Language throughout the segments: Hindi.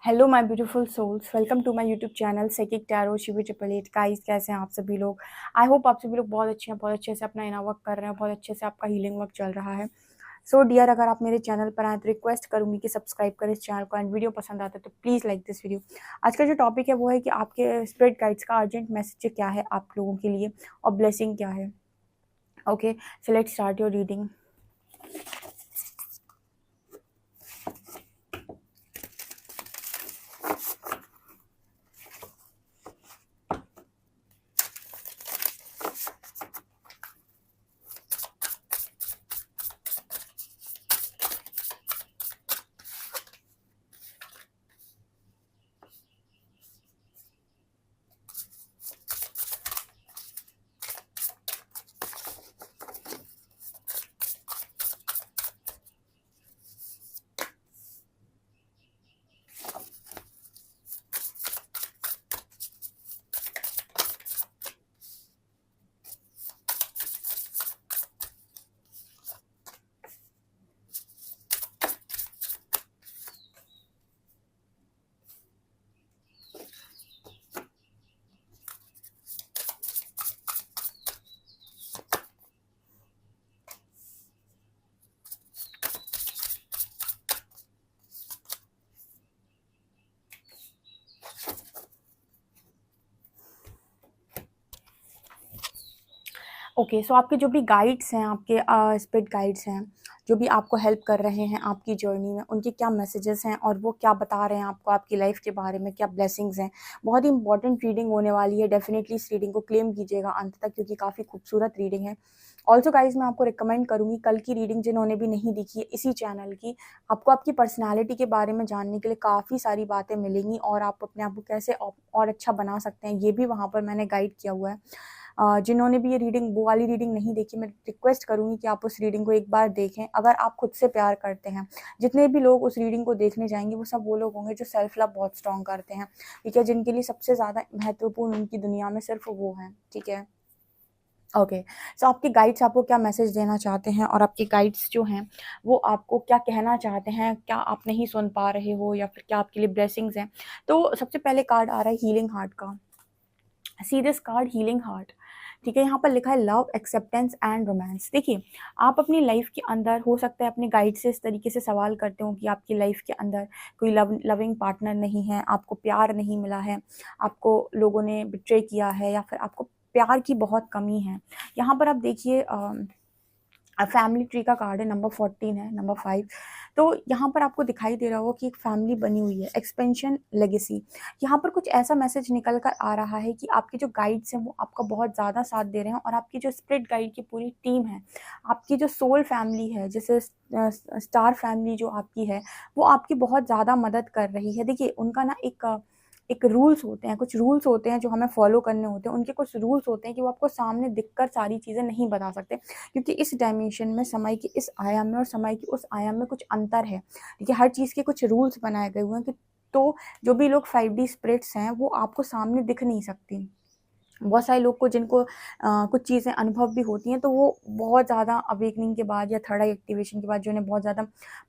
Hello my beautiful souls, welcome to my YouTube channel सेकिक tarot Shivi triple eight. Guys, कैसे हैं आप सभी लोग? आई होप आप सभी लोग बहुत अच्छे हैं, बहुत अच्छे से अपना इनर वर्क कर रहे हैं, बहुत अच्छे से आपका हीलिंग वर्क चल रहा है। सो डियर, अगर आप मेरे चैनल पर आए तो रिक्वेस्ट करूंगी कि सब्सक्राइब करें इस चैनल को, एंड वीडियो पसंद आता है तो प्लीज़ लाइक दिस वीडियो। आज का जो टॉपिक है वो है कि आपके स्पिरिट गाइड्स का अर्जेंट मैसेज क्या है आप लोगों के लिए, और ब्लेसिंग क्या है। Okay, so let's start your reading. Okay, so आपके जो भी गाइड्स हैं, आपके स्पिरिट गाइड्स हैं, जो भी आपको हेल्प कर रहे हैं आपकी जर्नी में, उनके क्या मैसेजेस हैं और वो क्या बता रहे हैं आपको आपकी लाइफ के बारे में, क्या ब्लेसिंग्स हैं। बहुत ही इंपॉर्टेंट रीडिंग होने वाली है। डेफिनेटली इस रीडिंग को क्लेम कीजिएगा अंत तक, क्योंकि काफ़ी खूबसूरत रीडिंग है। ऑल्सो गाइज, मैं आपको रिकमेंड करूंगी कल की रीडिंग, जिन्होंने भी नहीं देखी है इसी चैनल की, आपको आपकी पर्सनैलिटी के बारे में जानने के लिए काफ़ी सारी बातें मिलेंगी, और आप अपने आप को कैसे और अच्छा बना सकते हैं ये भी वहाँ पर मैंने गाइड किया हुआ है। जिन्होंने भी ये रीडिंग, वो वाली रीडिंग नहीं देखी, मैं रिक्वेस्ट करूंगी कि आप उस रीडिंग को एक बार देखें, अगर आप खुद से प्यार करते हैं। जितने भी लोग उस रीडिंग को देखने जाएंगे वो सब वो लोग होंगे जो सेल्फ लव बहुत स्ट्रॉन्ग करते हैं, ठीक है, जिनके लिए सबसे ज़्यादा महत्वपूर्ण उनकी दुनिया में सिर्फ वो हैं, ठीक है। ओके, सो आपके गाइड्स आपको क्या मैसेज देना चाहते हैं, और आपके गाइड्स जो हैं वो आपको क्या कहना चाहते हैं, क्या आप नहीं सुन पा रहे हो, या फिर क्या आपके लिए ब्लेसिंग्स हैं। तो सबसे पहले कार्ड आ रहा है हीलिंग हार्ट का। See this card, healing heart. ठीक है, यहाँ पर लिखा है लव, एक्सेप्टेंस एंड रोमांस। देखिए, आप अपनी लाइफ के अंदर, हो सकता है अपने गाइड से इस तरीके से सवाल करते हो कि आपकी लाइफ के अंदर कोई लविंग पार्टनर नहीं है, आपको प्यार नहीं मिला है, आपको लोगों ने बिट्रे किया है, या फिर आपको प्यार की बहुत कमी है। यहाँ पर आप देखिए, फैमिली ट्री का कार्ड है, नंबर 14 है, नंबर 5। तो यहाँ पर आपको दिखाई दे रहा होगा कि एक फैमिली बनी हुई है, एक्सपेंशन, लेगेसी। यहाँ पर कुछ ऐसा मैसेज निकल कर आ रहा है कि आपके जो गाइड्स हैं वो आपका बहुत ज़्यादा साथ दे रहे हैं, और आपकी जो स्पिरिट गाइड की पूरी टीम है, आपकी जो सोल फैमिली है, जैसे स्टार फैमिली जो आपकी है, वो आपकी बहुत ज़्यादा मदद कर रही है। देखिए, उनका ना एक रूल्स होते हैं, कुछ रूल्स होते हैं जो हमें फॉलो करने होते हैं। उनके कुछ रूल्स होते हैं कि वो आपको सामने दिखकर सारी चीज़ें नहीं बता सकते, क्योंकि इस डायमेंशन में, समय के इस आयाम में और समय के उस आयाम में कुछ अंतर है। ठीक है, हर चीज़ के कुछ रूल्स बनाए गए हुए हैं कि तो जो भी लोग 5D स्पिरिट्स हैं वो आपको सामने दिख नहीं सकती। बहुत सारे लोग को, जिनको कुछ चीज़ें अनुभव भी होती हैं, तो वो बहुत ज़्यादा अवेकनिंग के बाद या थर्ड आई एक्टिवेशन के बाद जो उन्हें बहुत ज़्यादा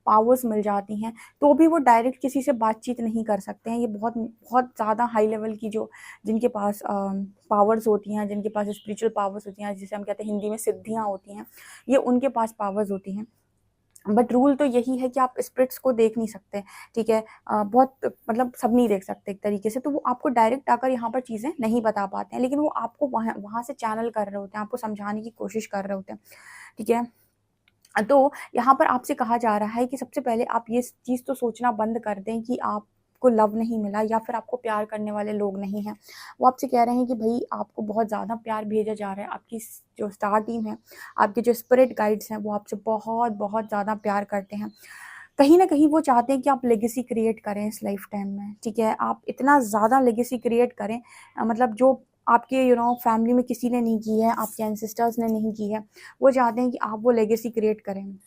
पावर्स मिल जाती हैं, तो भी वो डायरेक्ट किसी से बातचीत नहीं कर सकते हैं। ये बहुत बहुत ज़्यादा हाई लेवल की, जो जिनके पास पावर्स होती हैं, जिनके पास स्पिरिचुअल पावर्स होती हैं, जिसे हम कहते हैं हिंदी में सिद्धियाँ होती हैं, ये उनके पास पावर्स होती हैं। बट रूल तो यही है कि आप स्पिरिट्स को देख नहीं सकते, ठीक है। बहुत, मतलब सब नहीं देख सकते एक तरीके से, तो वो आपको डायरेक्ट आकर यहाँ पर चीज़ें नहीं बता पाते हैं, लेकिन वो आपको वहाँ वहाँ से चैनल कर रहे होते हैं, आपको समझाने की कोशिश कर रहे होते हैं, ठीक है। तो यहाँ पर आपसे कहा जा रहा है कि सबसे पहले आप ये चीज़ तो सोचना बंद कर दें कि आपको लव नहीं मिला या फिर आपको प्यार करने वाले लोग नहीं हैं। वो आपसे कह रहे हैं कि भई आपको बहुत ज़्यादा प्यार भेजा जा रहा है। आपकी जो स्टार टीम है, आपके जो स्पिरिट गाइड्स हैं, वो आपसे बहुत बहुत ज़्यादा प्यार करते हैं। कहीं न कहीं वो चाहते हैं कि आप लेगेसी क्रिएट करें इस लाइफ टाइम में, ठीक है? आप इतना ज़्यादा लेगेसी क्रिएट करें, मतलब जो आपके फैमिली में किसी ने नहीं की है, आपके एंसेस्टर्स ने नहीं की है, वो चाहते हैं कि आप वो लेगेसी क्रिएट करें।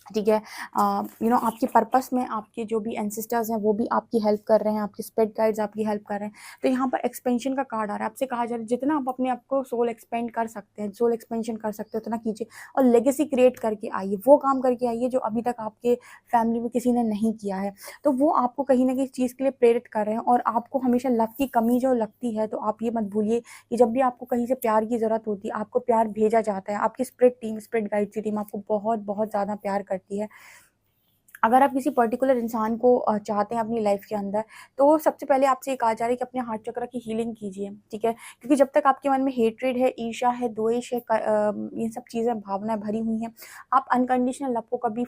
ठीक है। आपके पर्पस में आपके जो भी एंसेस्टर्स हैं वो भी आपकी हेल्प कर रहे हैं, आपके स्पिरिट गाइड्स आपकी हेल्प कर रहे हैं। तो यहाँ पर एक्सपेंशन का कार्ड आ रहा है, आपसे कहा जा रहा है जितना आप अपने आप को सोल एक्सपेंड कर सकते हैं, सोल एक्सपेंशन कर सकते हो उतना कीजिए, और लेगेसी क्रिएट करके आइए, वो काम करके आइए जो अभी तक आपके फैमिली में किसी ने नहीं किया है। तो वो आपको कहीं ना किसी चीज़ के लिए प्रेरित कर रहे हैं। और आपको हमेशा लव की कमी जो लगती है, तो आप ये मत भूलिए कि जब भी आपको कहीं से प्यार की ज़रूरत होती है, आपको प्यार भेजा जाता है। आपकी स्पिरिट टीम, स्पिरिट गाइड की टीम आपको बहुत बहुत ज़्यादा प्यार करती है। अगर आप किसी पर्टिकुलर इंसान को चाहते हैं अपनी लाइफ के अंदर, तो सबसे पहले आपसे ये कहा जा रहा है कि अपने हार्ट चक्र की हीलिंग कीजिए, ठीक है? क्योंकि जब तक आपके मन में हेट्रेड है, ईर्ष्या है, द्वेष है, ये सब चीज़ें, भावनाएँ भरी हुई हैं, आप अनकंडीशनल लव को कभी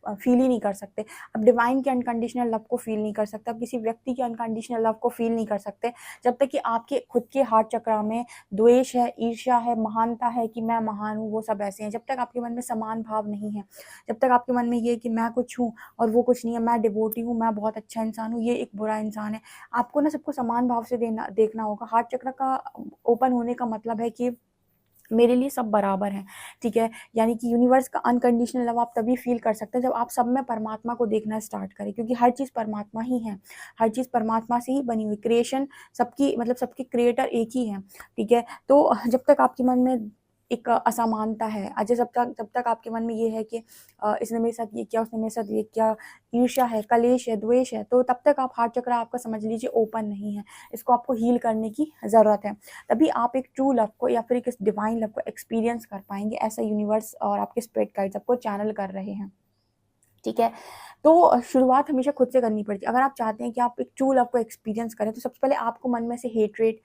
फ़ील ही नहीं कर सकते। आप डिवाइन के अनकंडीशनल लव को फ़ील नहीं कर सकते, आप किसी व्यक्ति के अनकंडीशनल लव को फ़ील नहीं कर सकते, जब तक कि आपके खुद के हार्ट चक्र में द्वेष है, ईर्ष्या है, महानता है कि मैं महान हूँ, वो सब ऐसे हैं। जब तक आपके मन में समान भाव नहीं है, जब तक आपके मन में ये है कि मैं कुछ हूँ और वो कुछ नहीं है, मैं डिवोटी हूँ, मैं बहुत अच्छा इंसान हूँ, ये एक बुरा इंसान है, आपको ना सबको समान भाव से देखना होगा। हार्ट चक्र का ओपन होने का मतलब है कि मेरे लिए सब बराबर हैं, ठीक है? यानी कि यूनिवर्स का अनकंडीशनल लव आप तभी फ़ील कर सकते हैं जब आप सब में परमात्मा को देखना स्टार्ट करें, क्योंकि हर चीज़ परमात्मा ही है, हर चीज़ परमात्मा से ही बनी हुई, क्रिएशन सबकी, मतलब सबके क्रिएटर एक ही हैं, ठीक है? तो जब तक आपके मन में एक असमानता है, अच्छा, जब तक आपके मन में ये है कि इसने मेरे साथ ये किया, उसने मेरे साथ ये किया, ईर्ष्या है, कलेश है, द्वेष है, तो तब तक आप हार्ट चक्र आपका समझ लीजिए ओपन नहीं है। इसको आपको हील करने की ज़रूरत है। तभी आप एक ट्रू लव को या फिर एक डिवाइन लव को एक्सपीरियंस कर पाएँगे, ऐसा यूनिवर्स और आपके स्पिरिट गाइड्स आपको चैनल कर रहे हैं, ठीक है? तो शुरुआत हमेशा खुद से करनी पड़ती है। अगर आप चाहते हैं कि आप एक ट्रू लव को एक्सपीरियंस करें, तो सबसे पहले आपको मन में से हेट्रेड,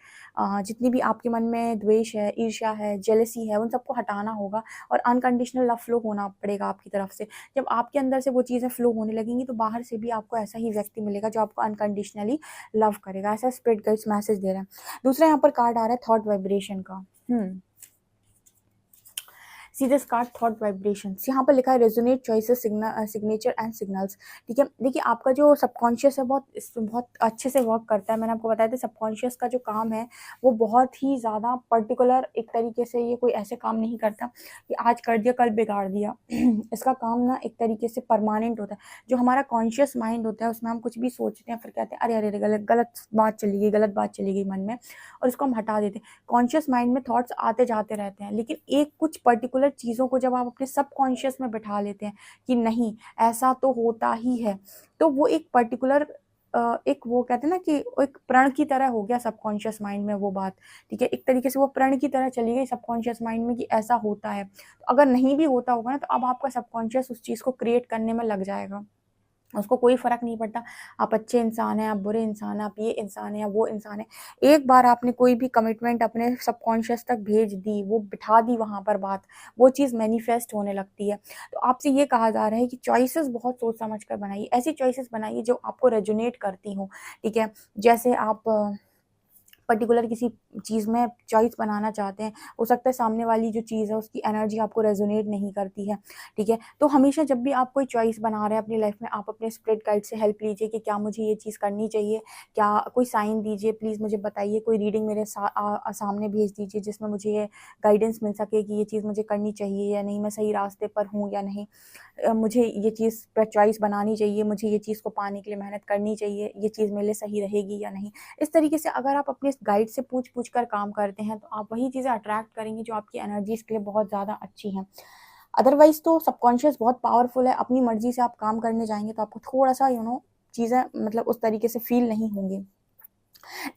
जितनी भी आपके मन में द्वेष है, ईर्ष्या है, जेलसी है, उन सबको हटाना होगा और अनकंडीशनल लव फ्लो होना पड़ेगा आपकी तरफ से। जब आपके अंदर से वो चीज़ें फ्लो होने लगेंगी, तो बाहर से भी आपको ऐसा ही व्यक्ति मिलेगा जो आपको अनकंडीशनली लव करेगा। ऐसा स्पिरिट गाइड्स मैसेज दे रहे हैं। दूसरा यहाँ पर कार्ड आ रहा है थॉट वाइब्रेशन का। See this card thought vibrations, यहाँ पर लिखा है resonate choices, signature and signals, ठीक है? देखिए, आपका जो सबकॉन्शियस है बहुत अच्छे से वर्क करता है। मैंने आपको बताया था सबकॉन्शियस का जो काम है वो बहुत ही ज़्यादा पर्टिकुलर एक तरीके से, ये कोई ऐसे काम नहीं करता कि आज कर दिया कल बिगाड़ दिया। इसका काम ना एक तरीके से परमानेंट होता है। जो हमारा कॉन्शियस माइंड होता है उसमें हम कुछ भी सोचते हैं, फिर कहते हैं अरे अरे अरे, गलत गलत गलत बात चली गई मन में, और उसको हम हटा देते हैं। कॉन्शियस माइंड में थॉट्स आते जाते रहते हैं, लेकिन एक कुछ पर्टिकुलर चीज़ों को जब आप अपने सबकॉन्शियस में बिठा लेते हैं कि नहीं, ऐसा तो होता ही है, तो वो एक पर्टिकुलर एक, वो कहते हैं ना कि एक प्रण की तरह हो गया सबकॉन्शियस माइंड में वो बात, ठीक है? एक तरीके से वो प्रण की तरह चली गई सबकॉन्शियस माइंड में कि ऐसा होता है। तो अगर नहीं भी होता होगा ना, तो अब आपका सबकॉन्शियस उस चीज़ को क्रिएट करने में लग जाएगा। उसको कोई फ़र्क नहीं पड़ता, आप अच्छे इंसान हैं, आप बुरे इंसान हैं, आप ये इंसान हैं या वो इंसान हैं। एक बार आपने कोई भी कमिटमेंट अपने सबकॉन्शियस तक भेज दी, वो बिठा दी वहाँ पर बात, वो चीज़ मैनिफेस्ट होने लगती है। तो आपसे ये कहा जा रहा है कि चॉइसेस बहुत सोच समझ कर बनाइए, ऐसी चॉइसेस बनाइए जो आपको रेजोनेट करती हों, ठीक है? जैसे आप पर्टिकुलर किसी चीज़ में चॉइस बनाना चाहते हैं, हो सकता है सामने वाली जो चीज़ है उसकी एनर्जी आपको रेजोनेट नहीं करती है, ठीक है? तो हमेशा जब भी आप कोई चॉइस बना रहे हैं अपनी लाइफ में, आप अपने स्पिरिट गाइड से हेल्प लीजिए कि क्या मुझे ये चीज़ करनी चाहिए? क्या कोई साइन दीजिए, प्लीज़ मुझे बताइए, कोई रीडिंग मेरे सामने भेज दीजिए जिसमें मुझे ये गाइडेंस मिल सके कि ये चीज़ मुझे करनी चाहिए या नहीं, मैं सही रास्ते पर हूँ या नहीं। मुझे ये चीज़ पर चॉइस बनानी चाहिए, मुझे ये चीज़ को पाने के लिए मेहनत करनी चाहिए, ये चीज़ मेरे लिए सही रहेगी या नहीं। इस तरीके से अगर आप अपने गाइड से पूछ-पूछ कर काम करते हैं, तो आप वही चीज़ें अट्रैक्ट करेंगे जो आपकी एनर्जीज़ के लिए बहुत ज़्यादा अच्छी हैं। अदरवाइज़ तो सबकॉन्शियस बहुत पावरफुल है, अपनी मर्ज़ी से आप काम करने जाएँगे तो आपको थोड़ा-सा चीज़ें मतलब उस तरीके से फ़ील नहीं होंगी।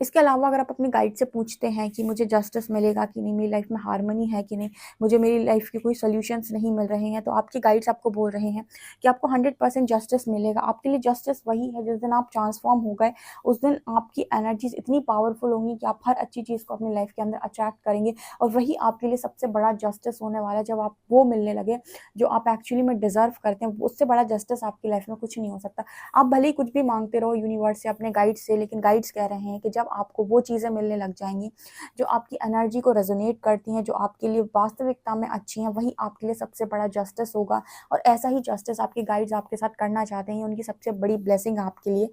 इसके अलावा अगर आप अपने गाइड से पूछते हैं कि मुझे जस्टिस मिलेगा कि नहीं, मेरी लाइफ में हार्मनी है कि नहीं, मुझे मेरी लाइफ के कोई सॉल्यूशंस नहीं मिल रहे हैं, तो आपके गाइड्स आपको बोल रहे हैं कि आपको 100% जस्टिस मिलेगा। आपके लिए जस्टिस वही है, जिस दिन आप ट्रांसफॉर्म हो गए, उस दिन आपकी एनर्जीज इतनी पावरफुल होंगी कि आप हर अच्छी चीज़ को अपनी लाइफ के अंदर अट्रैक्ट करेंगे, और वही आपके लिए सबसे बड़ा जस्टिस होने वाला है। जब आप वो मिलने लगे जो आप एक्चुअली में डिजर्व करते हैं, उससे बड़ा जस्टिस आपकी लाइफ में कुछ नहीं हो सकता। आप भले ही कुछ भी मांगते रहो यूनिवर्स से, अपने गाइड से, लेकिन गाइड्स कह रहे हैं कि जब आपको वो चीज़ें मिलने लग जाएँगी, जो आपकी एनर्जी को रेज़ोनेट करती हैं, जो आपके लिए वास्तविकता में अच्छी हैं, वही आपके लिए सबसे बड़ा जस्टिस होगा। और ऐसा ही जस्टिस आपके गाइड्स आपके साथ करना चाहते हैं, उनकी सबसे बड़ी ब्लेसिंग आपके लिए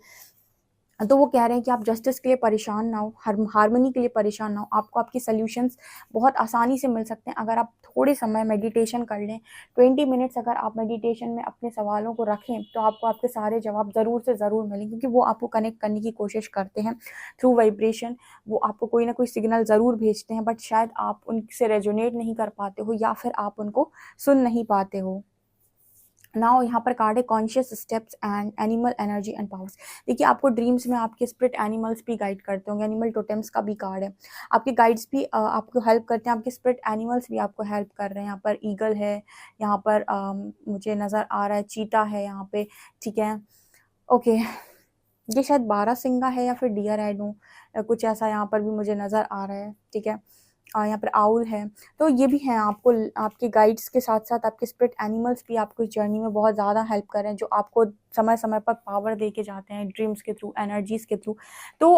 तो वो कह रहे हैं कि आप जस्टिस के लिए परेशान ना हो, हार्मनी के लिए परेशान ना हो, आपको आपकी सॉल्यूशंस बहुत आसानी से मिल सकते हैं अगर आप थोड़े समय मेडिटेशन कर लें। 20 मिनट्स अगर आप मेडिटेशन में अपने सवालों को रखें तो आपको आपके सारे जवाब ज़रूर से ज़रूर मिलेंगे, क्योंकि वो आपको कनेक्ट करने की कोशिश करते हैं थ्रू वाइब्रेशन। वो आपको कोई ना कोई सिग्नल ज़रूर भेजते हैं, बट शायद आप उनसे रेजोनेट नहीं कर पाते हो या फिर आप उनको सुन नहीं पाते हो। नाउ यहाँ पर कार्ड है conscious steps and animal energy and powers. देखिए, आपको ड्रीम्स में आपके स्पिरिट एनिमल्स भी गाइड करते होंगे, एनिमल टोटेम्स का भी कार्ड है। आपके गाइड्स भी आपको हेल्प करते हैं, आपके स्पिरिट एनिमल्स भी आपको हेल्प कर रहे हैं। यहाँ पर ईगल है, यहाँ पर मुझे नज़र आ रहा है चीता है यहाँ पे, ठीक है। ओके, ये शायद बारहसिंगा है या फिर डियर, आई नो, कुछ ऐसा यहाँ पर भी मुझे नज़र आ रहा है, ठीक है। यहाँ पर आउल है। तो ये भी हैं, आपको आपके गाइड्स के साथ साथ आपके स्पिरिट एनिमल्स भी आपको इस जर्नी में बहुत ज़्यादा हेल्प कर रहे हैं, जो आपको समय समय पर पावर दे के जाते हैं ड्रीम्स के थ्रू, एनर्जीज़ के थ्रू। तो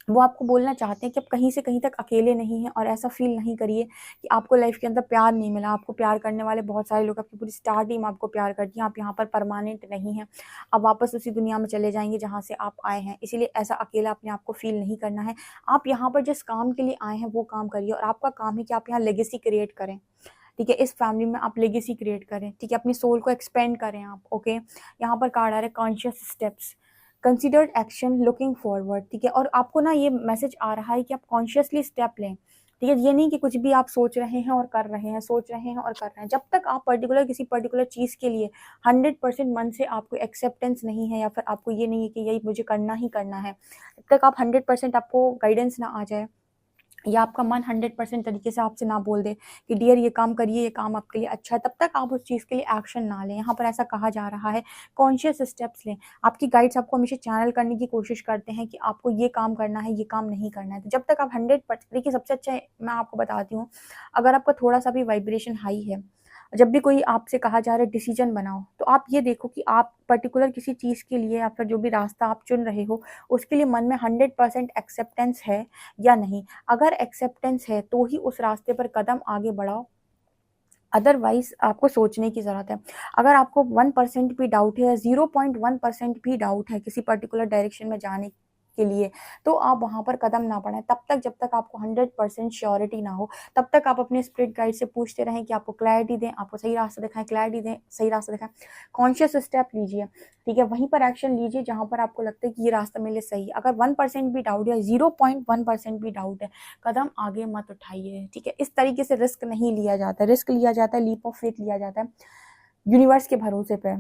वो आपको बोलना चाहते हैं कि आप कहीं से कहीं तक अकेले नहीं हैं, और ऐसा फील नहीं करिए कि आपको लाइफ के अंदर प्यार नहीं मिला। आपको प्यार करने वाले बहुत सारे लोग, आपकी पूरी स्टार टीम आपको प्यार करती है। आप यहाँ पर परमानेंट नहीं हैं, आप वापस उसी दुनिया में चले जाएंगे जहाँ से आप आए हैं, इसीलिए ऐसा अकेला अपने आप को फील नहीं करना है। आप यहाँ पर जिस काम के लिए आए हैं वो काम करिए, और आपका काम है कि आप यहाँ लेगेसी क्रिएट करें, ठीक है। इस फैमिली में आप लेगेसी क्रिएट करें, ठीक है, अपनी सोल को एक्सपेंड करें आप। ओके, यहाँ पर कार्ड आ रहा है conscious steps, considered action, looking forward, ठीक है। और आपको ना ये मैसेज आ रहा है कि आप कॉन्शियसली स्टेप लें, ठीक है। ये नहीं कि कुछ भी आप सोच रहे हैं और कर रहे हैं, सोच रहे हैं और कर रहे हैं। जब तक आप किसी पर्टिकुलर चीज़ के लिए 100% मन से आपको एक्सेप्टेंस नहीं है, या फिर आपको ये नहीं है कि यही मुझे करना ही करना है, जब तक आप 100% आपको गाइडेंस ना आ जाए, या आपका मन 100% तरीके से आपसे ना बोल दे कि डियर ये काम करिए, ये काम आपके लिए अच्छा है, तब तक आप उस चीज़ के लिए एक्शन ना लें। यहाँ पर ऐसा कहा जा रहा है कॉन्शियस स्टेप्स लें। आपकी गाइड्स आपको हमेशा चैनल करने की कोशिश करते हैं कि आपको ये काम करना है, ये काम नहीं करना है। तो जब तक आप 100%, देखिए सबसे अच्छा मैं आपको बताती हूँ, अगर आपका थोड़ा सा भी वाइब्रेशन हाई है, जब भी कोई आपसे कहा जा रहा है डिसीजन बनाओ, तो आप ये देखो कि आप पर्टिकुलर किसी चीज़ के लिए या फिर जो भी रास्ता आप चुन रहे हो, उसके लिए मन में 100% एक्सेप्टेंस है या नहीं। अगर एक्सेप्टेंस है तो ही उस रास्ते पर कदम आगे बढ़ाओ, अदरवाइज आपको सोचने की ज़रूरत है। अगर आपको 1% भी डाउट है या 0.1% भी डाउट है किसी पर्टिकुलर डायरेक्शन में जाने के लिए, तो आप वहाँ पर कदम ना बढ़ाएं तब तक, जब तक आपको 100% श्योरिटी ना हो। तब तक आप अपने स्पिरिट गाइड से पूछते रहें कि आपको क्लैरिटी दें, आपको सही रास्ता दिखाएं, क्लैरिटी दें, सही रास्ता दिखाएं। कॉन्शियस स्टेप लीजिए, ठीक है, वहीं पर एक्शन लीजिए जहाँ पर आपको लगता है कि ये रास्ता मेरे लिए सही है। अगर 1% भी डाउट है, 0.1% भी डाउट है, कदम आगे मत उठाइए, ठीक है। इस तरीके से रिस्क नहीं लिया जाता, रिस्क लिया जाता है, लीप ऑफ फेथ लिया जाता है यूनिवर्स के भरोसे पे,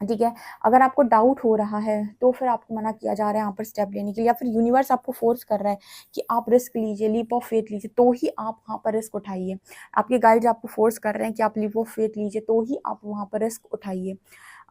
ठीक है। अगर आपको डाउट हो रहा है तो फिर आपको मना किया जा रहा है यहाँ पर स्टेप लेने के लिए, या फिर यूनिवर्स आपको फोर्स कर रहा है कि आप रिस्क लीजिए, लीप ऑफ फेथ लीजिए, तो ही आप वहाँ पर रिस्क उठाइए। आपके गाइड्स आपको फोर्स कर रहे हैं कि आप लीप ऑफ फेथ लीजिए, तो ही आप वहाँ पर रिस्क उठाइए।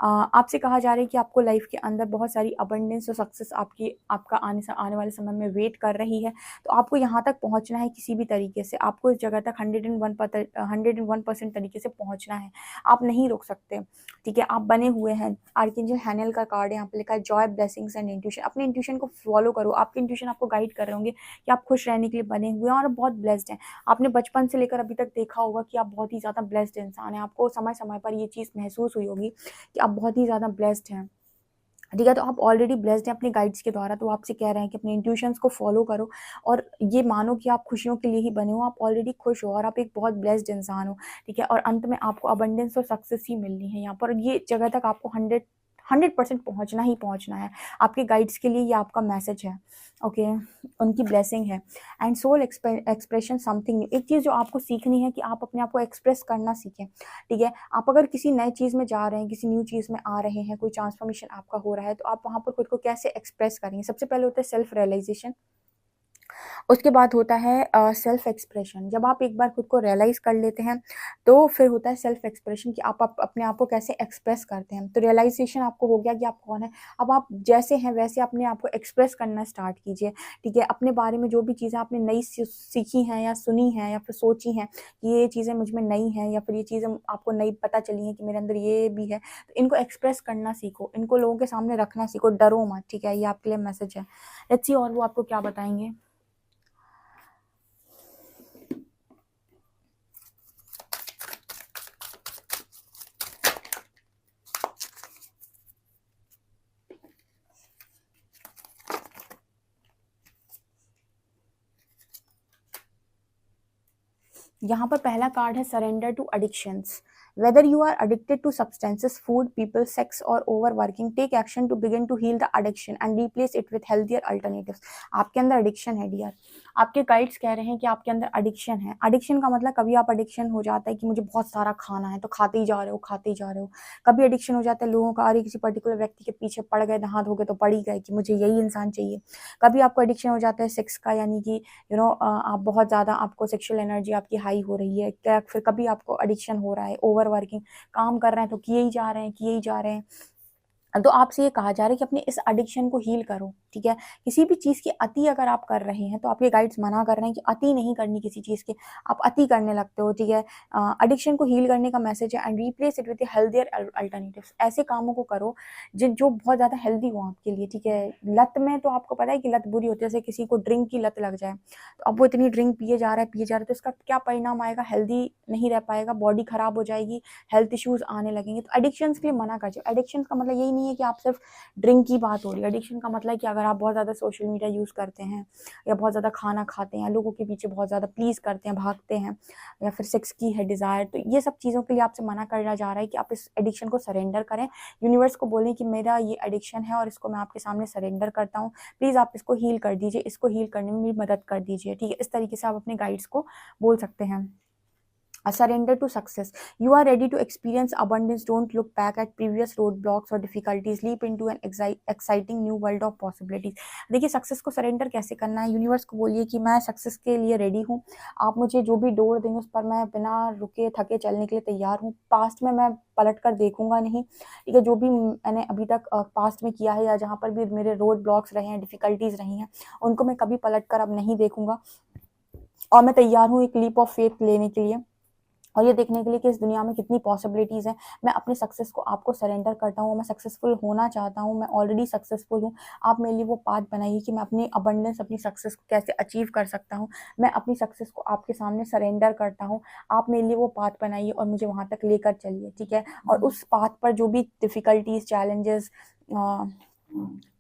आपसे कहा जा रहा है कि आपको लाइफ के अंदर बहुत सारी अबंडेंस और सक्सेस आपका आने वाले समय में वेट कर रही है। तो आपको यहाँ तक पहुँचना है किसी भी तरीके से, आपको इस जगह तक 101% तरीके से पहुँचना है। आप नहीं रुक सकते, ठीक है। आप बने हुए हैं, आर्कएंजल हैनेल का कार्ड है, यहाँ पे लिखा है जॉय, ब्लेसिंग्स एंड इंट्यूशन। अपने इंट्यूशन को फॉलो करो, आपके इंट्यूशन आपको गाइड कर रहे होंगे कि आप खुश रहने के लिए बने हुए हैं और बहुत ब्लेस्ड हैं। आपने बचपन से लेकर अभी तक देखा होगा कि आप बहुत ही ज़्यादा ब्लेस्ड इंसान हैं। आपको समय समय पर ये चीज़ महसूस हुई होगी कि आप बहुत ही ज़्यादा ब्लेस्ड हैं, ठीक है। तो आप ऑलरेडी ब्लेस्ड हैं अपने गाइड्स के द्वारा। तो आपसे कह रहे हैं कि अपने इंट्यूशंस को फॉलो करो, और ये मानो कि आप खुशियों के लिए ही बने हो, आप ऑलरेडी खुश हो और आप एक बहुत ब्लेस्ड इंसान हो, ठीक है। और अंत में आपको अबंडेंस और सक्सेस ही मिलनी है यहाँ पर। ये जगह तक आपको 100% पहुँचना ही पहुँचना है। आपके गाइड्स के लिए ये आपका मैसेज है, ओके, उनकी ब्लेसिंग है। And soul expression something new, एक चीज़ जो आपको सीखनी है कि आप अपने आप को एक्सप्रेस करना सीखें, ठीक है। आप अगर किसी नए चीज़ में जा रहे हैं, किसी न्यू चीज़ में आ रहे हैं, कोई ट्रांसफॉर्मेशन आपका हो रहा है, तो आप वहाँ पर खुद को कैसे एक्सप्रेस करेंगे। सबसे पहले होता है सेल्फ रियलाइजेशन, उसके बाद होता है सेल्फ एक्सप्रेशन। जब आप एक बार खुद को रियलाइज़ कर लेते हैं तो फिर होता है सेल्फ एक्सप्रेशन कि आप अपने आप को कैसे एक्सप्रेस करते हैं। तो रियलाइजेशन आपको हो गया कि आप कौन है, अब आप जैसे हैं वैसे अपने आप को एक्सप्रेस करना स्टार्ट कीजिए, ठीक है। अपने बारे में जो भी चीज़ें आपने नई सीखी हैं या सुनी हैं या फिर सोची हैं कि ये चीज़ें मुझ में नई हैं, या फिर ये चीज़ें आपको नई पता चली हैं कि मेरे अंदर ये भी है, तो इनको एक्सप्रेस करना सीखो, इनको लोगों के सामने रखना सीखो, डरो मत, ठीक है। ये आपके लिए मैसेज है। लेट्स सी और वो आपको क्या बताएंगे। यहाँ पर पहला कार्ड है surrender to addictions. Whether you are addicted to substances, food, people, sex और overworking, take action to begin to heal the addiction and replace it with healthier alternatives. आपके अंदर एडिक्शन है डियर। आपके गाइड्स कह रहे हैं कि आपके अंदर एडिक्शन है। एडिक्शन का मतलब कभी आप एडिक्शन हो जाता है कि मुझे बहुत सारा खाना है तो खाते ही जा रहे हो, खाते ही जा रहे हो। कभी एडिक्शन हो जाता है लोगों का, अरे किसी पर्टिकुलर व्यक्ति के पीछे पड़ गए, नहा धो के तो पड़ ही गए कि मुझे यही इंसान चाहिए। कभी आपको एडिक्शन हो जाता है सेक्स का, यानी कि आप बहुत ज़्यादा, आपको सेक्सुअल एनर्जी आपकी हाई हो रही है क्या। फिर कभी आपको एडिक्शन हो रहा है ओवर वर्किंग, काम कर रहे हैं तो किए ही जा रहे हैं, किए ही जा रहे हैं। तो आपसे ये कहा जा रहा है कि अपने इस एडिक्शन को हील करो, ठीक है। किसी भी चीज़ की अति अगर आप कर रहे हैं तो आपके गाइड्स मना कर रहे हैं कि अति नहीं करनी किसी चीज़ की, आप अति करने लगते हो, ठीक है। एडिक्शन को हील करने का मैसेज है, and replace it with healthier alternatives. ऐसे कामों को करो जिन जो बहुत ज़्यादा हेल्दी हो आपके लिए, ठीक है। लत में तो आपको पता है कि लत बुरी होती है, जैसे किसी को ड्रिंक की लत लग जाए तो अब वो इतनी ड्रिंक पिए जा रहा है, पिए जा रहा है, तो इसका क्या परिणाम आएगा, हेल्दी नहीं रह पाएगा, बॉडी खराब हो जाएगी, हेल्थ इश्यूज आने लगेंगे। तो एडिक्शंस के लिए मना कर जाओ। एडिक्शन का मतलब यही नहीं है कि आप सिर्फ ड्रिंक की बात हो रही है। एडिक्शन का मतलब है कि अगर आप बहुत ज़्यादा सोशल मीडिया यूज़ करते हैं, या बहुत ज़्यादा खाना खाते हैं, लोगों के पीछे बहुत ज़्यादा प्लीज़ करते हैं, भागते हैं, या फिर सेक्स की है डिज़ायर, तो ये सब चीज़ों के लिए आपसे मना करा जा रहा है कि आप इस एडिक्शन को सरेंडर करें। यूनिवर्स को बोलें कि मेरा ये एडिक्शन है और इसको मैं आपके सामने सरेंडर करता हूँ, प्लीज़ आप इसको हील कर दीजिए, इसको हील करने में मेरी मदद कर दीजिए, ठीक है। इस तरीके से आप अपने गाइड्स को बोल सकते हैं। A surrender to success. You are ready to experience abundance. Don't look back at previous roadblocks or difficulties. Leap into an exciting new world of possibilities. देखिए सक्सेस को सरेंडर कैसे करना है। यूनिवर्स को बोलिए कि मैं सक्सेस के लिए रेडी हूँ, आप मुझे जो भी डोर देंगे उस पर मैं बिना रुके थके चलने के लिए तैयार हूँ। पास्ट में मैं पलट कर देखूंगा नहीं, ठीक है। जो भी मैंने अभी तक पास्ट में किया है, या जहाँ पर भी मेरे रोड ब्लॉक्स रहे हैं, डिफिकल्टीज रही हैं, उनको मैं कभी पलट कर अब नहीं देखूंगा। और मैं तैयार हूँ एक लीप ऑफ फेथ लेने के लिए, और ये देखने के लिए कि इस दुनिया में कितनी पॉसिबिलिटीज़ हैं। मैं अपने सक्सेस को आपको सरेंडर करता हूँ, मैं सक्सेसफुल होना चाहता हूँ, मैं ऑलरेडी सक्सेसफुल हूँ। आप मेरे लिए वो पाथ बनाइए कि मैं अपनी अबंडेंस, अपनी सक्सेस को कैसे अचीव कर सकता हूँ। मैं अपनी सक्सेस को आपके सामने सरेंडर करता हूँ, आप मेरे लिए वो पाथ बनाइए और मुझे वहाँ तक लेकर चलिए, ठीक है। और उस पाथ पर जो भी डिफ़िकल्टीज़, चैलेंजेस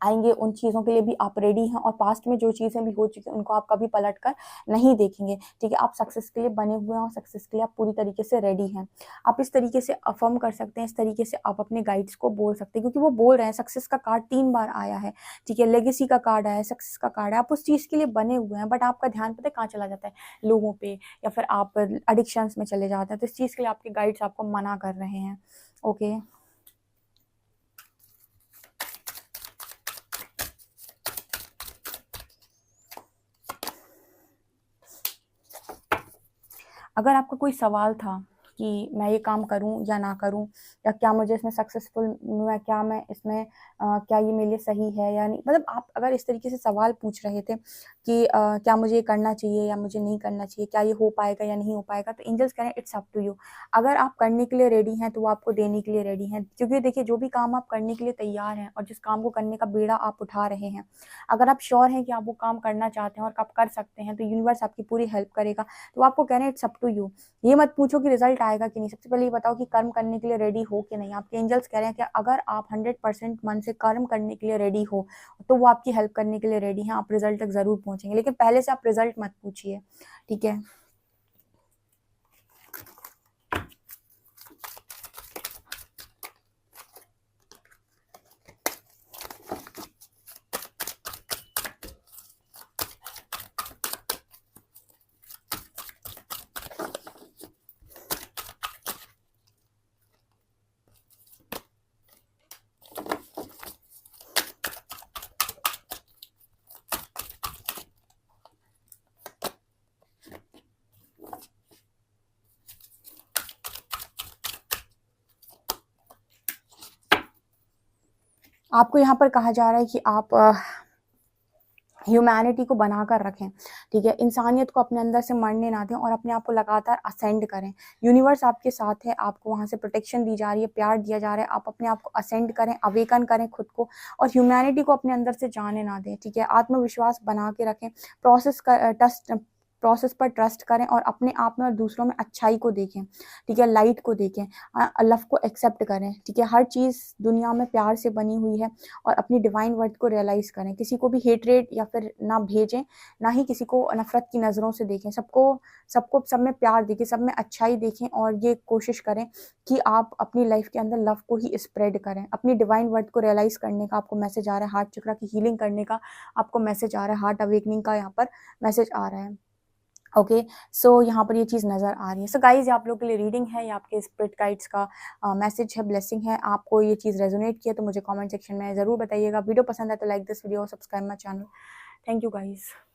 आएंगे, उन चीज़ों के लिए भी आप रेडी हैं। और पास्ट में जो चीज़ें भी हो चुकी हैं उनको आप कभी पलट कर नहीं देखेंगे, ठीक है। आप सक्सेस के लिए बने हुए हैं और सक्सेस के लिए आप पूरी तरीके से रेडी हैं। आप इस तरीके से अफर्म कर सकते हैं, इस तरीके से आप अपने गाइड्स को बोल सकते हैं, क्योंकि वो बोल रहे हैं। सक्सेस का कार्ड 3 बार आया है, ठीक है। लेगेसी का कार्ड आया है, सक्सेस का कार्ड है। आप उस चीज़ के लिए बने हुए हैं, बट आपका ध्यान पता है कहाँ चला जाता है, लोगों पे, या फिर आप एडिक्शंस में चले जाते हैं। तो इस चीज़ के लिए आपके गाइड्स आपको मना कर रहे हैं, ओके। अगर आपका कोई सवाल था कि मैं ये काम करूं या ना करूं, या क्या मुझे इसमें सक्सेसफुल, मैं क्या मैं इसमें क्या ये मेरे लिए सही है या नहीं, मतलब आप अगर इस तरीके से सवाल पूछ रहे थे कि क्या मुझे ये करना चाहिए या मुझे नहीं करना चाहिए, क्या ये हो पाएगा या नहीं हो पाएगा, तो एंजल्स कह रहे हैं इट्स अप टू यू। अगर आप करने के लिए रेडी हैं तो वो आपको देने के लिए रेडी हैं, क्योंकि देखिए जो भी काम आप करने के लिए तैयार हैं और जिस काम को करने का बेड़ा आप उठा रहे हैं, अगर आप श्योर हैं कि आप वो काम करना चाहते हैं और आप कर सकते हैं, तो यूनिवर्स आपकी पूरी हेल्प करेगा। तो आपको कह रहे हैं इट्स अप टू यू। ये मत पूछो कि रिजल्ट आएगा कि नहीं, सबसे पहले ये बताओ कि कर्म करने के लिए रेडी हो कि नहीं। आपके एंजल्स कह रहे हैं कि अगर आप 100% मन से कर्म करने के लिए रेडी हो तो वो आपकी हेल्प करने के लिए रेडी हैं, आप रिजल्ट तक जरूर पहुंचेंगे। लेकिन पहले से आप रिजल्ट मत पूछिए, ठीक है। आपको यहाँ पर कहा जा रहा है कि आप ह्यूमैनिटी को बनाकर रखें, ठीक है। इंसानियत को अपने अंदर से मरने ना दें और अपने आप को लगातार असेंड करें। यूनिवर्स आपके साथ है, आपको वहाँ से प्रोटेक्शन दी जा रही है, प्यार दिया जा रहा है। आप अपने आप को असेंड करें, अवेकन करें खुद को, और ह्यूमैनिटी को अपने अंदर से जाने ना दें, ठीक है। आत्मविश्वास बना के रखें। प्रोसेस का प्रोसेस पर ट्रस्ट करें और अपने आप में और दूसरों में अच्छाई को देखें, ठीक है, लाइट को देखें, लव को एक्सेप्ट करें, ठीक है। हर चीज़ दुनिया में प्यार से बनी हुई है और अपनी डिवाइन वर्थ को रियलाइज़ करें। किसी को भी हेटरेट या फिर ना भेजें, ना ही किसी को नफ़रत की नज़रों से देखें। सबको सब में प्यार देखें, सब में अच्छाई देखें और ये कोशिश करें कि आप अपनी लाइफ के अंदर लव को ही स्प्रेड करें। अपनी डिवाइन वर्थ को रियलाइज़ करने का आपको मैसेज आ रहा है, हार्ट चक्रा की हीलिंग करने का आपको मैसेज आ रहा है, हार्ट अवेकनिंग का यहाँ पर मैसेज आ रहा है। ओके, सो यहाँ पर ये चीज़ नज़र आ रही है। सो गाइज़, ये आप लोगों के लिए रीडिंग है, ये आपके स्पिरिट गाइड्स का मैसेज है, ब्लेसिंग है। आपको ये चीज़ रेजोनेट किया तो मुझे कमेंट सेक्शन में ज़रूर बताइएगा। वीडियो पसंद है तो like this video, subscribe my channel. Thank you guys.